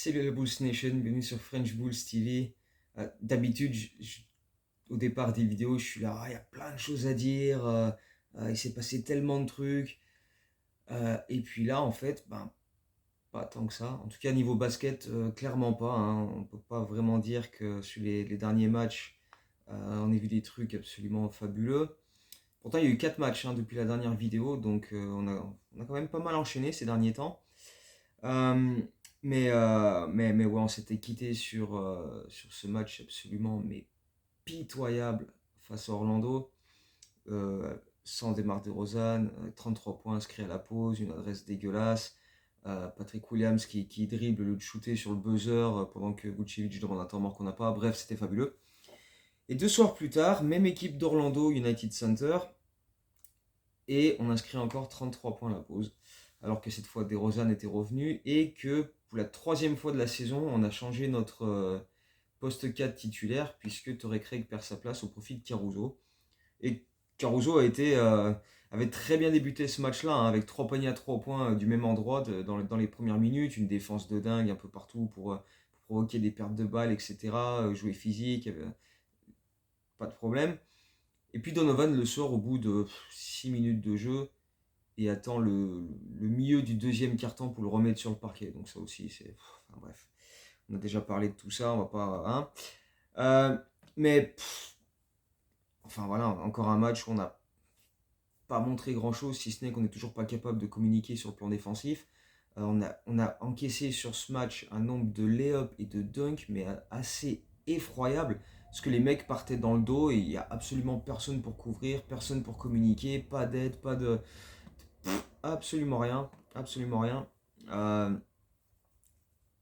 Salut la Bulls Nation, bienvenue sur French Bulls TV. D'habitude, au départ des vidéos, je suis là, il y a plein de choses à dire, il s'est passé tellement de trucs. Et puis là, en fait, ben, pas tant que ça. En tout cas, niveau basket, clairement pas, hein. On peut pas vraiment dire que sur les derniers matchs, on a vu des trucs absolument fabuleux. Pourtant, il y a eu 4 matchs hein, depuis la dernière vidéo, donc on a quand même pas mal enchaîné ces derniers temps. Euh, mais ouais, on s'était quitté sur ce match absolument mais pitoyable face à Orlando. Sans DeMar DeRozan, 33 points inscrits à la pause, une adresse dégueulasse. Patrick Williams qui dribble le shooter sur le buzzer pendant que Vucevic demande un temps mort qu'on n'a pas. Bref, c'était fabuleux. Et 2 soirs plus tard, même équipe d'Orlando United Center, et on inscrit encore 33 points à la pause. Alors que cette fois, DeRozan était revenu et que pour la troisième fois de la saison, on a changé notre poste 4 titulaire puisque Torrey Craig perd sa place au profit de Caruso. Et Caruso avait très bien débuté ce match-là hein, avec 3 paniers à 3 points du même endroit dans les premières minutes, une défense de dingue un peu partout pour provoquer des pertes de balles, etc. Jouer physique, pas de problème. Et puis Donovan le sort au bout de 6 minutes de jeu et attend le milieu du deuxième quart-temps pour le remettre sur le parquet. Donc ça aussi, c'est... Enfin bref, on a déjà parlé de tout ça, on va pas... Hein. Euh, mais, enfin voilà, encore un match où on n'a pas montré grand-chose, si ce n'est qu'on n'est toujours pas capable de communiquer sur le plan défensif. On a encaissé sur ce match un nombre de lay-up et de dunk, mais assez effroyable. Parce que les mecs partaient dans le dos et il n'y a absolument personne pour couvrir, personne pour communiquer, pas d'aide, pas de... Absolument rien, absolument rien. Euh,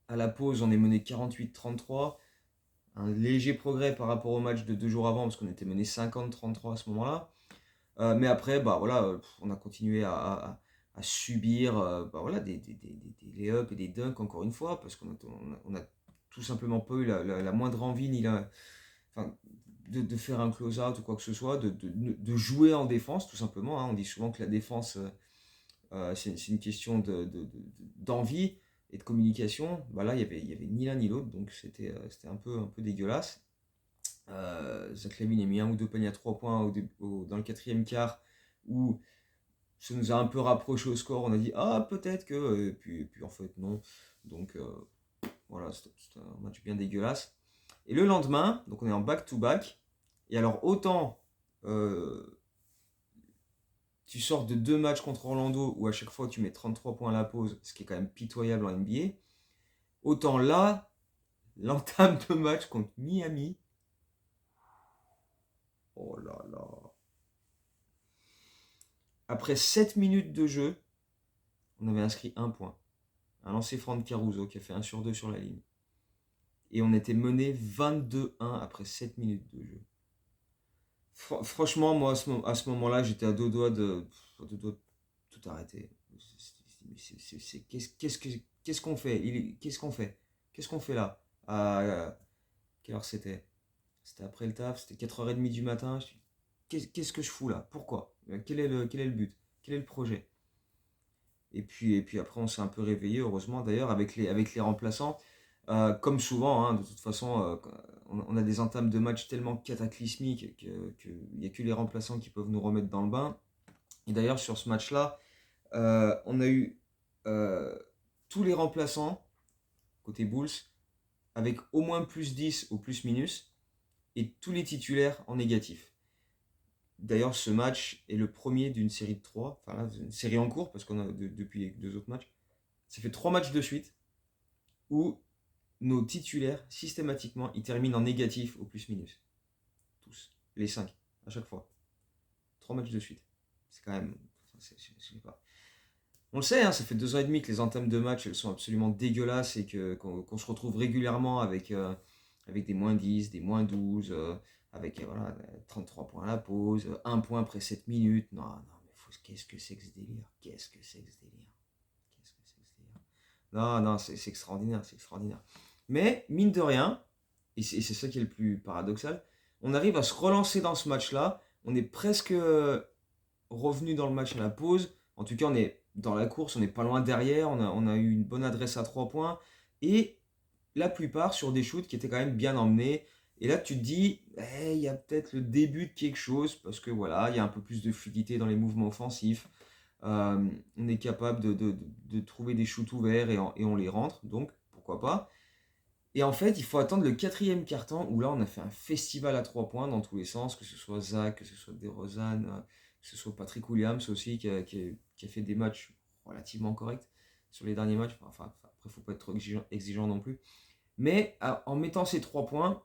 à la pause, on est mené 48-33. Un léger progrès par rapport au match de 2 jours avant, parce qu'on était mené 50-33 à ce moment-là. Mais après, bah, voilà, on a continué à subir bah, voilà, des lay-ups et des dunks encore une fois, parce qu'on a tout simplement pas eu la moindre envie ni enfin, de faire un close-out ou quoi que ce soit, de jouer en défense tout simplement. Hein. On dit souvent que la défense c'est une question d'envie et de communication. Bah là, il y avait ni l'un ni l'autre, donc c'était un peu dégueulasse. Zach Lavine a mis 1 ou 2 paniers à 3 points dans le quatrième quart, où ça nous a un peu rapproché au score. On a dit, ah, peut-être que. Et puis en fait, non. Donc voilà, c'était un match bien dégueulasse. Et le lendemain, donc on est en back-to-back. Et alors, autant tu sors de 2 matchs contre Orlando où à chaque fois tu mets 33 points à la pause, ce qui est quand même pitoyable en NBA. Autant là, l'entame de match contre Miami. Oh là là. Après 7 minutes de jeu, on avait inscrit 1 point. Un lancer franc de Caruso qui a fait 1 sur 2 sur la ligne. Et on était mené 22-1 après 7 minutes de jeu. Franchement, moi à ce moment-là, j'étais à deux doigts de tout arrêter. Qu'est-ce qu'on fait Qu'est-ce qu'on fait Qu'est-ce qu'on fait là quelle heure c'était? C'était après le taf, c'était 4h30 du matin. Qu'est-ce que je fous là? Pourquoi? Quel est le but? Quel est le projet? Et puis après, on s'est un peu réveillé, heureusement d'ailleurs, avec les remplaçants. Comme souvent, hein, de toute façon, on a des entames de match tellement cataclysmiques qu'il n'y a que les remplaçants qui peuvent nous remettre dans le bain. Et d'ailleurs, sur ce match-là, on a eu euh, tous les remplaçants, côté Bulls, avec au moins plus 10 ou plus minus, et tous les titulaires en négatif. D'ailleurs, ce match est le premier d'une série de 3, enfin là, une série en cours, parce qu'on a depuis les 2 autres matchs. Ça fait 3 matchs de suite où nos titulaires, systématiquement, ils terminent en négatif au plus-minus. Tous. Les 5, à chaque fois. 3 matchs de suite. C'est quand même... Je sais pas. On le sait, hein, ça fait 2 ans et demi que les entames de match elles sont absolument dégueulasses et qu'on se retrouve régulièrement avec des moins 10, des moins 12, avec voilà, 33 points à la pause, 1 point après 7 minutes. Non, non, mais qu'est-ce que c'est que ce délire? Qu'est-ce que c'est que ce délire? Qu'est-ce que c'est que ce délire? Non, non, c'est extraordinaire, c'est extraordinaire. Mais, mine de rien, et c'est ça qui est le plus paradoxal, on arrive à se relancer dans ce match-là. On est presque revenu dans le match à la pause. En tout cas, on est dans la course, on n'est pas loin derrière. On a eu une bonne adresse à 3 points. Et la plupart sur des shoots qui étaient quand même bien emmenés. Et là, tu te dis, il y a peut-être le début de quelque chose, parce que voilà, il y a un peu plus de fluidité dans les mouvements offensifs. On est capable de trouver des shoots ouverts et on les rentre, donc pourquoi pas. Et en fait, il faut attendre le quatrième quart-temps où là, on a fait un festival à 3 points dans tous les sens, que ce soit Zach, que ce soit DeRozan, que ce soit Patrick Williams aussi, qui a fait des matchs relativement corrects sur les derniers matchs. Enfin, après, il ne faut pas être trop exigeant non plus. Mais en mettant ces 3 points,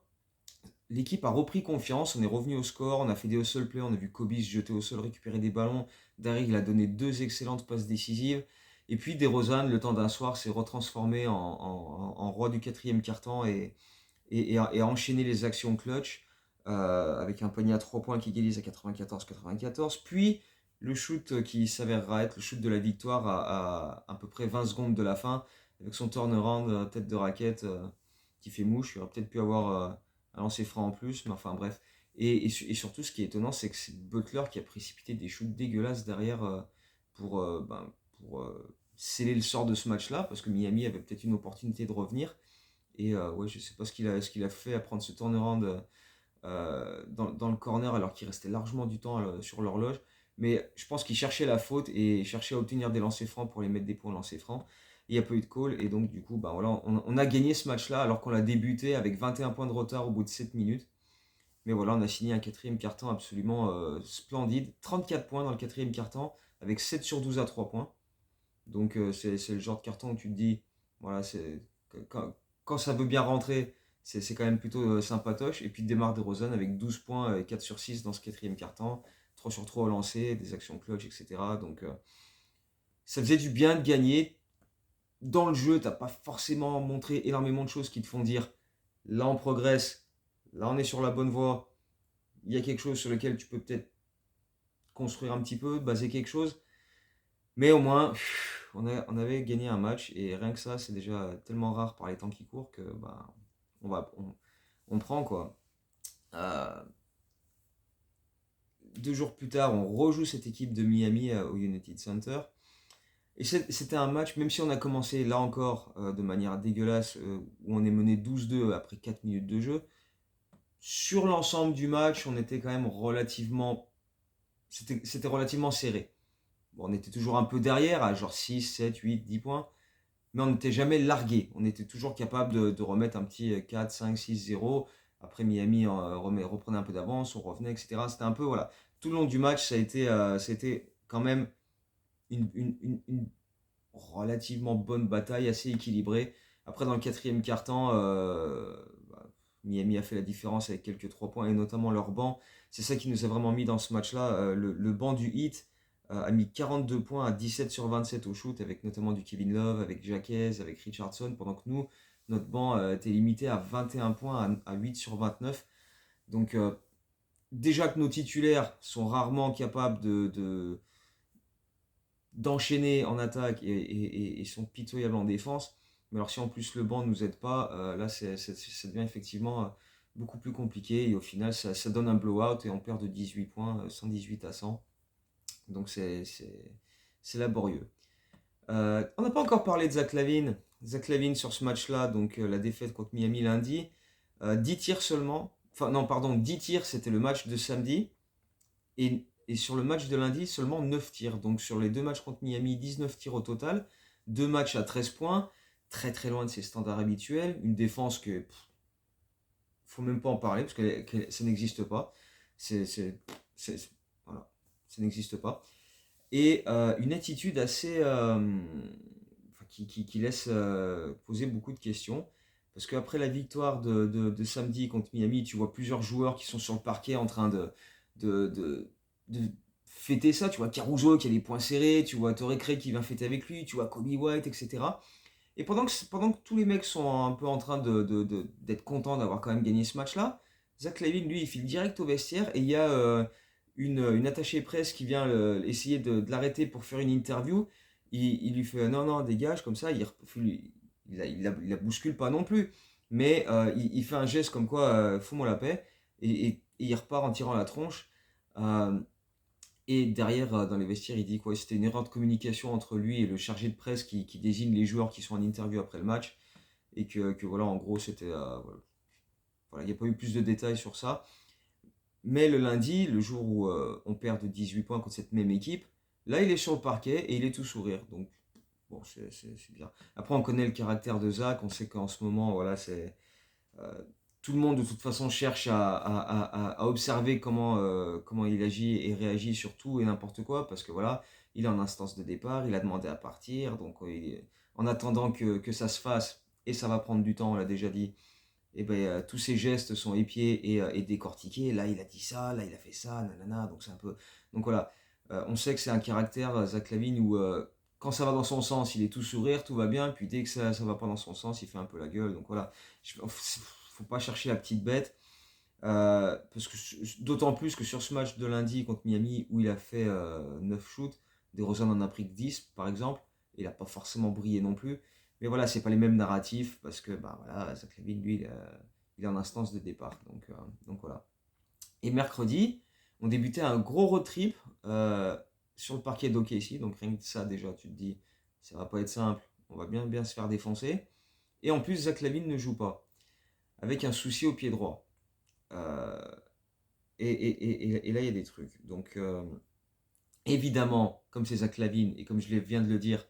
l'équipe a repris confiance, on est revenu au score, on a fait des hustle plays, on a vu Kobe se jeter au sol, récupérer des ballons. Derrière, il a donné 2 excellentes passes décisives. Et puis DeRozan, le temps d'un soir, s'est retransformé en roi du quatrième quart-temps et a enchaîné les actions clutch avec un panier à 3 points qui égalise à 94-94. Puis le shoot qui s'avérera être le shoot de la victoire à peu près 20 secondes de la fin, avec son turnaround tête de raquette qui fait mouche. Il aurait peut-être pu avoir un lancer franc en plus, mais enfin bref. Et surtout, ce qui est étonnant, c'est que c'est Butler qui a précipité des shoots dégueulasses derrière pour sceller le sort de ce match-là, parce que Miami avait peut-être une opportunité de revenir. Et ouais, je sais pas ce qu'il a fait à prendre ce turnaround dans le corner alors qu'il restait largement du temps sur l'horloge. Mais je pense qu'il cherchait la faute et cherchait à obtenir des lancers francs pour les mettre des points au lancer franc. Il n'y a pas eu de call et donc du coup, bah, voilà, on a gagné ce match-là alors qu'on l'a débuté avec 21 points de retard au bout de 7 minutes. Mais voilà, on a signé un quatrième quart-temps absolument splendide. 34 points dans le quatrième quart-temps avec 7 sur 12 à 3 points. Donc c'est le genre de carton où tu te dis, voilà, quand ça veut bien rentrer, c'est quand même plutôt sympatoche. Et puis démarre DeRozan avec 12 points et 4 sur 6 dans ce quatrième quart-temps, 3 sur 3 au lancer, des actions clutch, etc. Donc ça faisait du bien de gagner. Dans le jeu, t'as pas forcément montré énormément de choses qui te font dire, là on progresse, là on est sur la bonne voie, il y a quelque chose sur lequel tu peux peut-être construire un petit peu, baser quelque chose. Mais au moins, on avait gagné un match et rien que ça, c'est déjà tellement rare par les temps qui courent que bah, on, va, on, on prend quoi. Euh, 2 jours plus tard, on rejoue cette équipe de Miami au United Center. Et c'était un match, même si on a commencé là encore de manière dégueulasse, où on est mené 12-2 après 4 minutes de jeu. Sur l'ensemble du match, on était quand même relativement. C'était relativement serré. Bon, on était toujours un peu derrière, à genre 6, 7, 8, 10 points. Mais on n'était jamais largué. On était toujours capable de remettre un petit 4, 5, 6, 0. Après, Miami reprenait un peu d'avance, on revenait, etc. C'était un peu, voilà. Tout le long du match, ça a été quand même une relativement bonne bataille, assez équilibrée. Après, dans le quatrième quart-temps, Miami a fait la différence avec quelques 3 points, et notamment leur banc. C'est ça qui nous a vraiment mis dans ce match-là. Le banc du Heat a mis 42 points à 17 sur 27 au shoot, avec notamment du Kevin Love, avec Jacques, avec Richardson, pendant que nous, notre banc était limité à 21 points à 8 sur 29. Donc déjà que nos titulaires sont rarement capables d'enchaîner en attaque et sont pitoyables en défense. Mais alors si en plus le banc ne nous aide pas, là ça devient effectivement beaucoup plus compliqué et au final ça donne un blowout et on perd de 18 points, 118 à 100. Donc c'est laborieux. On n'a pas encore parlé de Zach LaVine. Zach LaVine sur ce match-là, donc la défaite contre Miami lundi. 10 tirs seulement. Enfin non, pardon, 10 tirs, c'était le match de samedi. Et sur le match de lundi, seulement 9 tirs. Donc sur les 2 matchs contre Miami, 19 tirs au total. 2 matchs à 13 points. Très très loin de ses standards habituels. Une défense que faut même pas en parler parce que ça n'existe pas. Voilà, ça n'existe pas. Et une attitude assez qui laisse poser beaucoup de questions. Parce qu'après la victoire de samedi contre Miami, tu vois plusieurs joueurs qui sont sur le parquet en train de, de, de fêter ça. Tu vois Caruso qui a les poings serrés, tu vois Torrey Craig qui vient fêter avec lui, tu vois Kobe White, etc. Et pendant que tous les mecs sont un peu en train d'être contents d'avoir quand même gagné ce match-là, Zach LaVine, lui, il file direct au vestiaire et il y a une attachée presse qui vient essayer de l'arrêter pour faire une interview. Il lui fait non, non, dégage, comme ça, il la bouscule pas non plus. Mais il fait un geste comme quoi, fous-moi la paix, et il repart en tirant la tronche. Euh, et derrière, dans les vestiaires, il dit quoi? C'était une erreur de communication entre lui et le chargé de presse qui désigne les joueurs qui sont en interview après le match. et que voilà, en gros, c'était... voilà, il n'y a pas eu plus de détails sur ça. Mais le lundi, le jour où on perd de 18 points contre cette même équipe, là, il est sur le parquet et il est tout sourire. Donc, bon, c'est bien. Après, on connaît le caractère de Zach. On sait qu'en ce moment, voilà, euh, tout le monde, de toute façon, cherche à observer comment il agit et réagit sur tout et n'importe quoi. Parce que voilà, il est en instance de départ, il a demandé à partir. Donc, en attendant que ça se fasse, et ça va prendre du temps, on l'a déjà dit, et ben, tous ses gestes sont épiés et décortiqués. Là, il a dit ça, là, il a fait ça, nanana. Donc, c'est un peu. Donc, voilà. On sait que c'est un caractère, Zach LaVine, où quand ça va dans son sens, il est tout sourire, tout va bien. Puis, dès que ça va pas dans son sens, il fait un peu la gueule. Donc, voilà. Faut pas chercher la petite bête. Parce que d'autant plus que sur ce match de lundi contre Miami, où il a fait 9 shoots, DeRozan en a pris que 10, par exemple. Il n'a pas forcément brillé non plus. Mais voilà, c'est pas les mêmes narratifs parce que bah, voilà, Zach LaVine, lui, il est en instance de départ. Donc voilà. Et mercredi, on débutait un gros road trip sur le parquet d'OKC. Donc rien que ça, déjà, tu te dis, ça va pas être simple. On va bien se faire défoncer. Et en plus, Zach LaVine ne joue pas. Avec un souci au pied droit. Euh, et là, il y a des trucs. Donc, évidemment, comme c'est Zach LaVine, et comme je viens de le dire,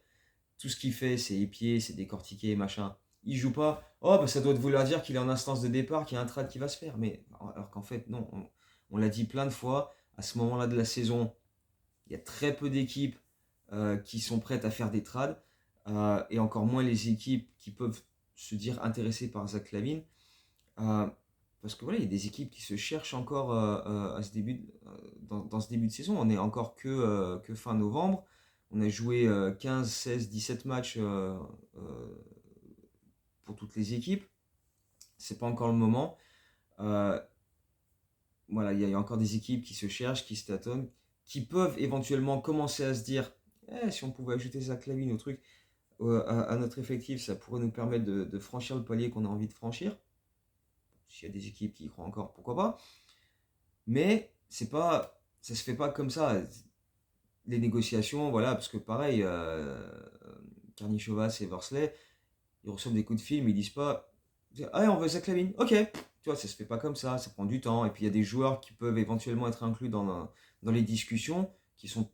tout ce qu'il fait, c'est épier, c'est décortiquer, machin. Il joue pas. Oh, bah ça doit vouloir dire qu'il est en instance de départ, qu'il y a un trade qui va se faire. Mais alors qu'en fait, non. On l'a dit plein de fois. À ce moment-là de la saison, il y a très peu d'équipes qui sont prêtes à faire des trades. Et encore moins les équipes qui peuvent se dire intéressées par Zach LaVine. Euh, Parce que voilà, il y a des équipes qui se cherchent encore à ce dans ce début de saison. On n'est encore que fin novembre. On a joué 15, 16, 17 matchs pour toutes les équipes. C'est pas encore le moment. Euh, voilà, il y a encore des équipes qui se cherchent, qui se tâtonnent, qui peuvent éventuellement commencer à se dire si on pouvait ajouter Zach LaVine au truc, à notre effectif, ça pourrait nous permettre de franchir le palier qu'on a envie de franchir. S'il y a des équipes qui y croient encore, pourquoi pas. Mais ça se fait pas comme ça. Les négociations, voilà, parce que pareil, Karnišovas et Vorsley, ils reçoivent des coups de fil, mais ils disent pas ah, on veut Zach LaVine, ok. Tu vois, ça se fait pas comme ça prend du temps. Et puis il y a des joueurs qui peuvent éventuellement être inclus dans les discussions qui sont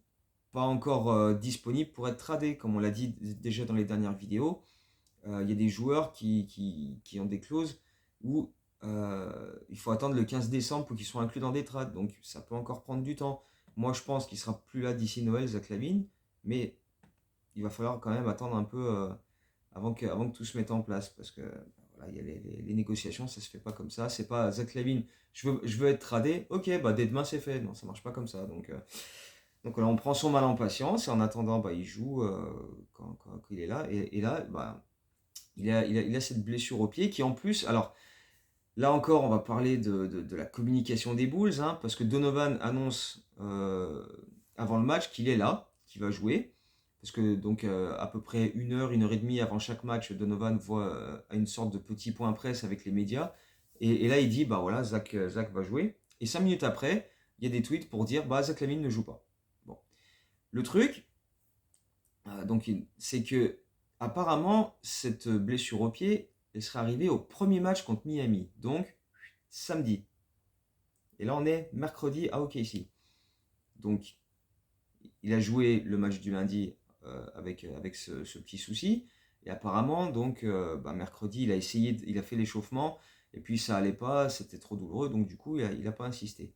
pas encore disponibles pour être tradés, comme on l'a dit déjà dans les dernières vidéos. Il y a des joueurs qui ont des clauses où il faut attendre le 15 décembre pour qu'ils soient inclus dans des trades. Donc ça peut encore prendre du temps. Moi je pense qu'il sera plus là d'ici Noël, Zach LaVine, mais il va falloir quand même attendre un peu avant que tout se mette en place. Parce que voilà, il y a les négociations, ça se fait pas comme ça. C'est pas Zach LaVine, je veux être tradé, ok, bah dès demain c'est fait. Non, ça marche pas comme ça. Donc voilà, on prend son mal en patience et en attendant, bah, il joue quand il est là. Et là, bah, il a cette blessure au pied qui en plus, alors là encore on va parler de la communication des Bulls, hein, parce que Donovan annonce avant le match qu'il est là, qu'il va jouer, parce que donc à peu près une heure et demie avant chaque match, Donovan voit une sorte de petit point presse avec les médias, et là il dit bah voilà, Zach va jouer, et 5 minutes après, il y a des tweets pour dire bah Zach LaVine ne joue pas. Bon. Le truc, c'est que apparemment cette blessure au pied, elle serait arrivée au premier match contre Miami, donc samedi. Et là on est mercredi à OKC. Donc il a joué le match du lundi avec ce petit souci. Et apparemment, donc mercredi, il a fait l'échauffement, et puis ça allait pas, c'était trop douloureux, donc du coup il a pas insisté.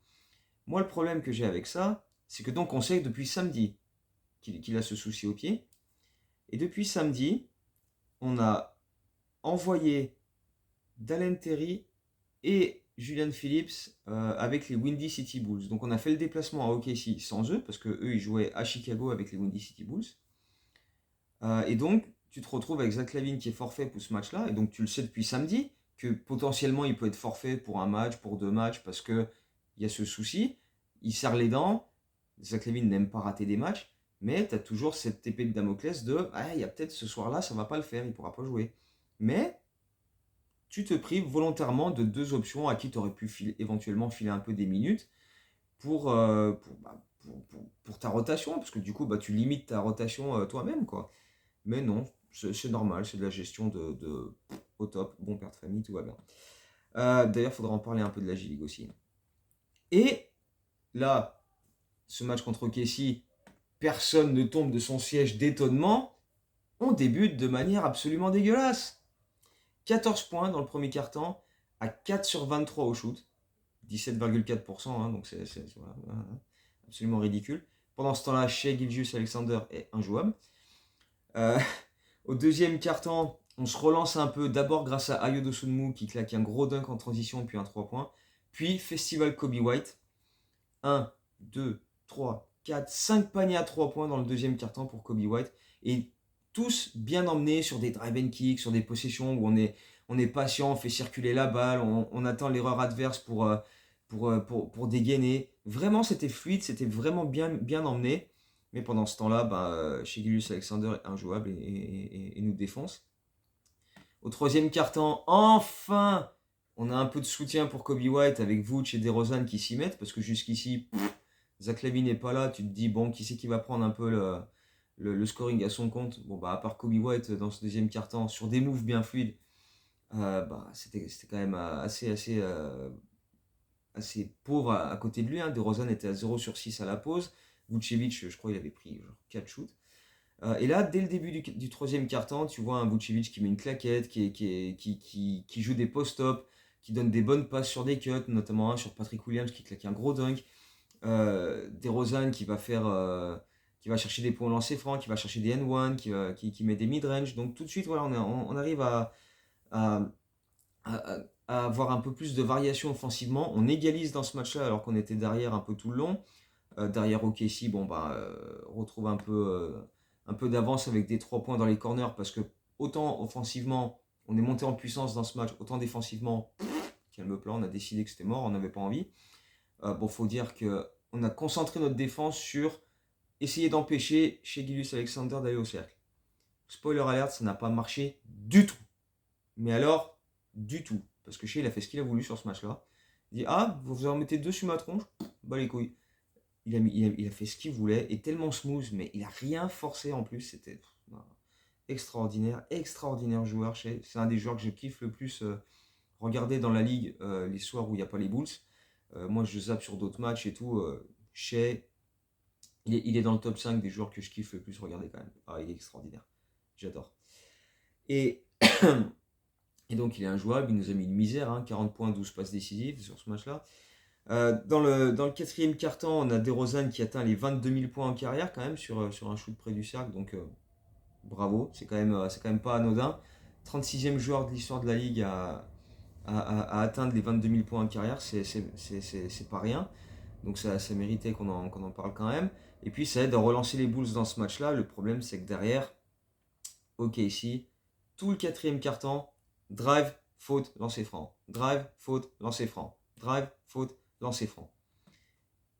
Moi le problème que j'ai avec ça, c'est que donc on sait que depuis samedi qu'il a ce souci au pied. Et depuis samedi, on a envoyé Dalen Terry et Julian Phillips avec les Windy City Bulls. Donc on a fait le déplacement à OKC sans eux, parce que eux ils jouaient à Chicago avec les Windy City Bulls. Et donc tu te retrouves avec Zach LaVine qui est forfait pour ce match-là, et donc tu le sais depuis samedi, que potentiellement il peut être forfait pour un match, pour 2 matchs, parce qu'il y a ce souci. Il serre les dents, Zach LaVine n'aime pas rater des matchs, mais tu as toujours cette épée de Damoclès de il y a peut-être ce soir-là, ça va pas le faire, il pourra pas jouer. Mais tu te prives volontairement de 2 options à qui tu aurais pu éventuellement filer un peu des minutes pour ta rotation, parce que du coup, tu limites ta rotation toi-même, quoi. Mais non, c'est normal, c'est de la gestion au top, bon père de famille, tout va bien. D'ailleurs, il faudra en parler un peu de la G-League aussi. Et là, ce match contre OKC, personne ne tombe de son siège d'étonnement. On débute de manière absolument dégueulasse. 14 points dans le premier quart-temps, à 4 sur 23 au shoot, 17,4%, hein, donc c'est voilà, absolument ridicule. Pendant ce temps-là, Shai Gilgeous-Alexander est injouable. Au deuxième quart-temps, on se relance un peu, d'abord grâce à Ayo Dosunmu qui claque un gros dunk en transition, puis un 3 points. Puis Festival Kobe White, 1, 2, 3, 4, 5 paniers à 3 points dans le deuxième quart-temps pour Kobe White. Et tous bien emmenés sur des drive and kicks, sur des possessions où on est patient, on fait circuler la balle, on attend l'erreur adverse pour dégainer. Vraiment, c'était fluide, c'était vraiment bien emmené. Mais pendant ce temps-là, Shai Gilgeous-Alexander est injouable et nous défonce. Au troisième quart-temps, enfin, on a un peu de soutien pour Kobe White avec Vooch et DeRozan qui s'y mettent parce que jusqu'ici, Zach LaVine n'est pas là. Tu te dis, bon, qui c'est qui va prendre un peu le scoring à son compte? Bon, à part Kobe White dans ce deuxième quart-temps, sur des moves bien fluides, c'était quand même assez pauvre à côté de lui. Hein. DeRozan était à 0 sur 6 à la pause. Vucevic, je crois, il avait pris genre 4 shoots. Et là, dès le début du troisième quart-temps, tu vois un Vucevic qui met une claquette, qui joue des post-up, qui donne des bonnes passes sur des cuts, notamment un sur Patrick Williams qui claque un gros dunk. DeRozan qui va chercher des points au lancer franc, qui va chercher des N1, qui met des mid-range. Donc tout de suite, voilà, on arrive à, à avoir un peu plus de variation offensivement. On égalise dans ce match-là alors qu'on était derrière un peu tout le long. Derrière OKC, retrouve un peu d'avance avec des 3 points dans les corners parce que autant offensivement, on est monté en puissance dans ce match, autant défensivement, calme-plat, on a décidé que c'était mort, on n'avait pas envie. Faut dire qu'on a concentré notre défense sur essayer d'empêcher Shai Gilgeous-Alexander d'aller au cercle. Spoiler alert, ça n'a pas marché du tout. Mais alors, du tout. Parce que Shai, il a fait ce qu'il a voulu sur ce match-là. Il dit, ah, vous en mettez deux sur ma tronche? Bah les couilles. Il a fait ce qu'il voulait, et tellement smooth, mais il a rien forcé en plus. C'était extraordinaire joueur. C'est un des joueurs que je kiffe le plus regarder dans la ligue les soirs où il n'y a pas les Bulls. Moi, je zappe sur d'autres matchs et tout. Shai, il est dans le top 5 des joueurs que je kiffe le plus regarder quand même. Ah, il est extraordinaire. J'adore. Et, et donc, il est injouable. Il nous a mis une misère. Hein, 40 points, 12 passes décisives sur ce match-là. Dans le quatrième quart-temps, on a DeRozan qui atteint les 22 000 points en carrière quand même sur un shoot près du cercle. Donc, bravo. C'est quand même pas anodin. 36e joueur de l'histoire de la Ligue à atteindre les 22 000 points en carrière. C'est pas rien. Donc ça méritait qu'on en parle quand même. Et puis ça aide à relancer les Bulls dans ce match-là. Le problème, c'est que derrière, ok, ici, tout le quatrième quart-temps, drive, faute, lancer franc. Drive, faute, lancer franc. Drive, faute, lancer franc.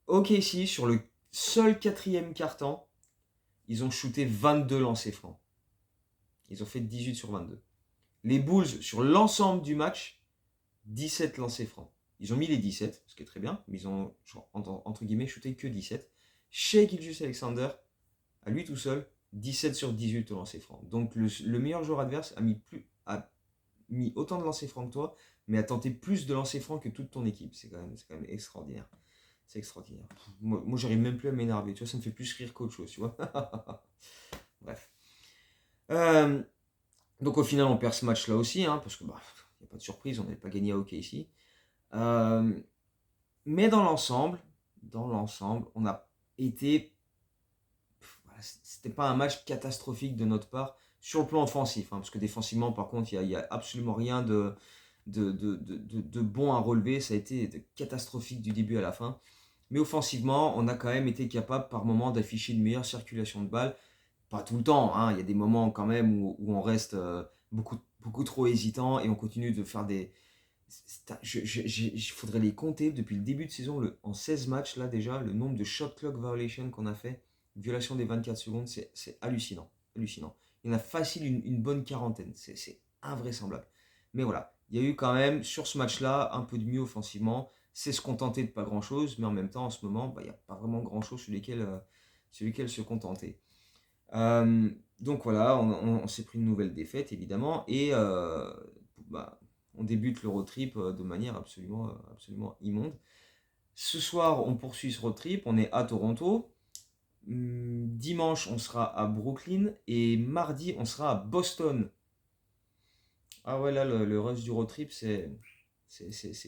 Ok, ici, sur le seul quatrième quart-temps, ils ont shooté 22 lancers francs. Ils ont fait 18 sur 22. Les Bulls, sur l'ensemble du match, 17 lancers francs. Ils ont mis les 17, ce qui est très bien, mais ils ont, entre guillemets, shooté que 17. Shai Gilgeous-Alexander, à lui tout seul, 17 sur 18 au lancer franc. Donc le meilleur joueur adverse a mis autant de lancers francs que toi, mais a tenté plus de lancers francs que toute ton équipe. C'est quand même extraordinaire. C'est extraordinaire. Moi j'arrive même plus à m'énerver. Tu vois, ça me fait plus rire qu'autre chose, tu vois. Bref. Donc au final, on perd ce match-là aussi, hein, parce que n'y a pas de surprise, on n'avait pas gagné à hockey ici. Mais dans l'ensemble, on a été. C'était pas un match catastrophique de notre part sur le plan offensif, hein, parce que défensivement, par contre, il n'y a absolument rien de bon à relever. Ça a été catastrophique du début à la fin. Mais offensivement, on a quand même été capable par moments d'afficher une meilleure circulation de balles. Pas tout le temps, hein. Il y a des moments quand même où on reste beaucoup trop hésitant et on continue de faire des. Il faudrait les compter depuis le début de saison, en 16 matchs là déjà, le nombre de shot clock violations qu'on a fait, violation des 24 secondes, c'est hallucinant. Hallucinant. Il y en a facile une bonne quarantaine, c'est invraisemblable. Mais voilà, il y a eu quand même sur ce match-là un peu de mieux offensivement. C'est se contenter de pas grand-chose, mais en même temps, en ce moment, il n'y a pas vraiment grand-chose sur lesquels se contenter. Donc voilà, on s'est pris une nouvelle défaite, évidemment. Et on débute le road trip de manière absolument immonde. Ce soir, on poursuit ce road trip, on est à Toronto. Dimanche, on sera à Brooklyn et mardi, on sera à Boston. Ah ouais, là, le reste du road trip, c'est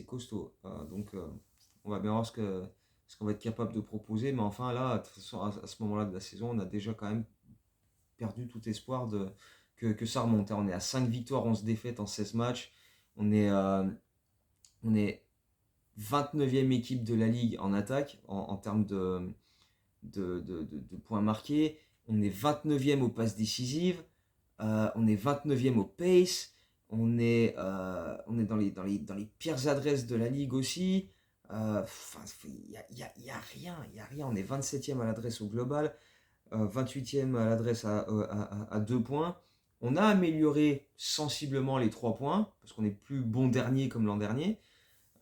costaud. Donc, on va bien voir ce qu'on va être capable de proposer. Mais enfin, là, de toute façon, à ce moment-là de la saison, on a déjà quand même perdu tout espoir que ça remonte. On est à 5 victoires, 11 défaites en 16 matchs. On est 29e équipe de la ligue en attaque en termes de points marqués. On est 29e aux passes décisives. On est 29e au pace. On est dans les pires adresses de la ligue aussi. Il y a rien, il y a rien. On est 27e à l'adresse au global, 28e à l'adresse à 2 points. On a amélioré sensiblement les 3 points, parce qu'on est plus bon dernier comme l'an dernier.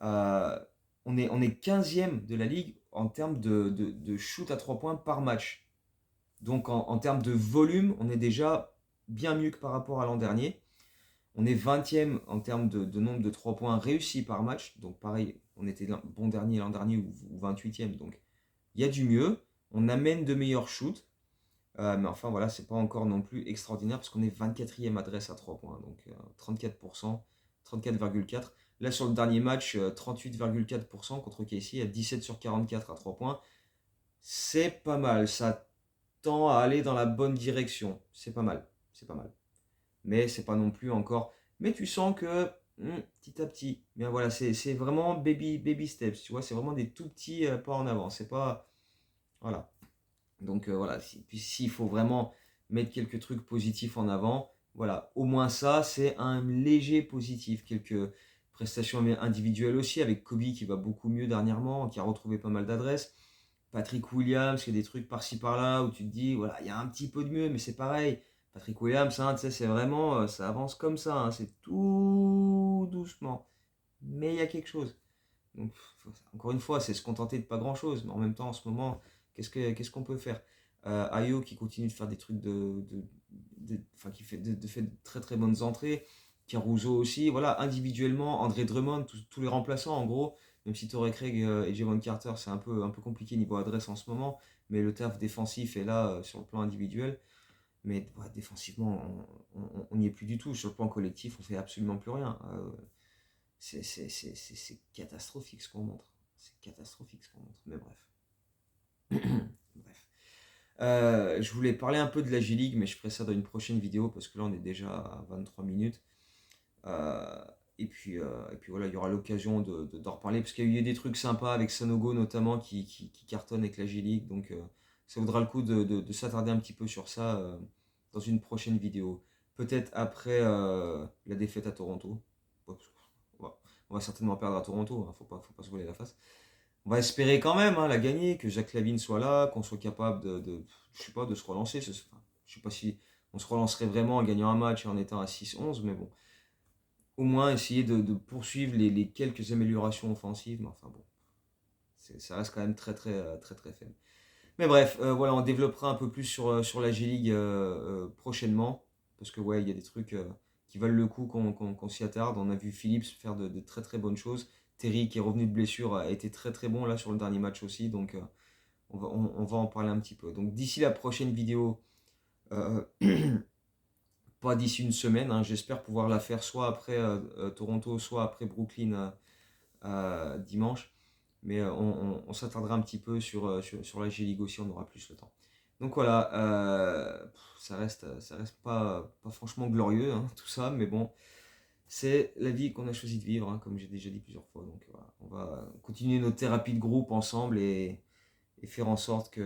Euh, on est 15e de la ligue en termes de shoot à 3 points par match. Donc en termes de volume, on est déjà bien mieux que par rapport à l'an dernier. On est 20e en termes de nombre de 3 points réussis par match. Donc pareil, on était bon dernier l'an dernier ou 28e. Donc il y a du mieux. On amène de meilleurs shoots. Mais enfin voilà, c'est pas encore non plus extraordinaire parce qu'on est 24e adresse à 3 points. Donc 34%, 34,4%. Là sur le dernier match, 38,4% contre KC à 17 sur 44 à 3 points. C'est pas mal. Ça tend à aller dans la bonne direction. C'est pas mal. C'est pas mal. Mais c'est pas non plus encore. Mais tu sens que petit à petit, bien voilà, c'est vraiment baby steps, tu vois, c'est vraiment des tout petits pas en avant. C'est pas. Voilà. Donc voilà, puis s'il faut vraiment mettre quelques trucs positifs en avant, voilà, au moins ça, c'est un léger positif. Quelques prestations individuelles aussi, avec Kobe qui va beaucoup mieux dernièrement, qui a retrouvé pas mal d'adresses. Patrick Williams, qui a des trucs par-ci par-là où tu te dis, voilà, il y a un petit peu de mieux, mais c'est pareil. Patrick Williams, hein, tu sais, c'est vraiment, ça avance comme ça, hein, c'est tout doucement. Mais il y a quelque chose. Donc, encore une fois, c'est se contenter de pas grand-chose, mais en même temps, en ce moment, qu'est-ce qu'on peut faire? Ayo qui continue de faire des trucs enfin, qui fait de très très bonnes entrées. Caruso aussi, voilà, individuellement, André Drummond, tous les remplaçants en gros, même si Torrey Craig et Javon Carter, c'est un peu compliqué niveau adresse en ce moment, mais le taf défensif est là sur le plan individuel. Mais ouais, défensivement, on n'y est plus du tout. Sur le plan collectif, on fait absolument plus rien. C'est catastrophique ce qu'on montre. C'est catastrophique ce qu'on montre. Mais bref. Bref. Je voulais parler un peu de la G-League, mais je ferai ça dans une prochaine vidéo parce que là on est déjà à 23 minutes. Et puis voilà, il y aura l'occasion d'en reparler parce qu'il y a eu des trucs sympas avec Sanogo notamment qui cartonnent avec la G-League. Donc ça vaudra le coup de s'attarder un petit peu sur ça dans une prochaine vidéo. Peut-être après la défaite à Toronto. On va certainement perdre à Toronto, hein, faut pas se voiler la face. On va espérer quand même la gagner, que Jacques Lavine soit là, qu'on soit capable je sais pas, de se relancer. Enfin, je sais pas si on se relancerait vraiment en gagnant un match et en étant à 6-11, mais bon, au moins essayer de poursuivre les quelques améliorations offensives. Mais enfin bon, ça reste quand même très faible. Mais bref, voilà, on développera un peu plus sur la G-League prochainement, parce que ouais, il y a des trucs qui valent le coup qu'on s'y attarde. On a vu Phillips faire de très bonnes choses. Terry qui est revenu de blessure a été très bon là sur le dernier match aussi, donc on va en parler un petit peu. Donc d'ici la prochaine vidéo, euh, pas d'ici une semaine, hein, j'espère pouvoir la faire soit après Toronto, soit après Brooklyn dimanche. Mais on s'attardera un petit peu sur la G-League aussi, on aura plus le temps. Donc voilà, ça reste pas franchement glorieux, hein, tout ça, mais bon, c'est la vie qu'on a choisi de vivre, hein, comme j'ai déjà dit plusieurs fois. Donc voilà, on va continuer notre thérapie de groupe ensemble et faire en sorte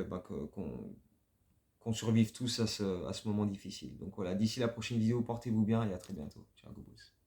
qu'on survive tous à ce moment difficile. Donc voilà, d'ici la prochaine vidéo, portez-vous bien et à très bientôt. Ciao, go boys.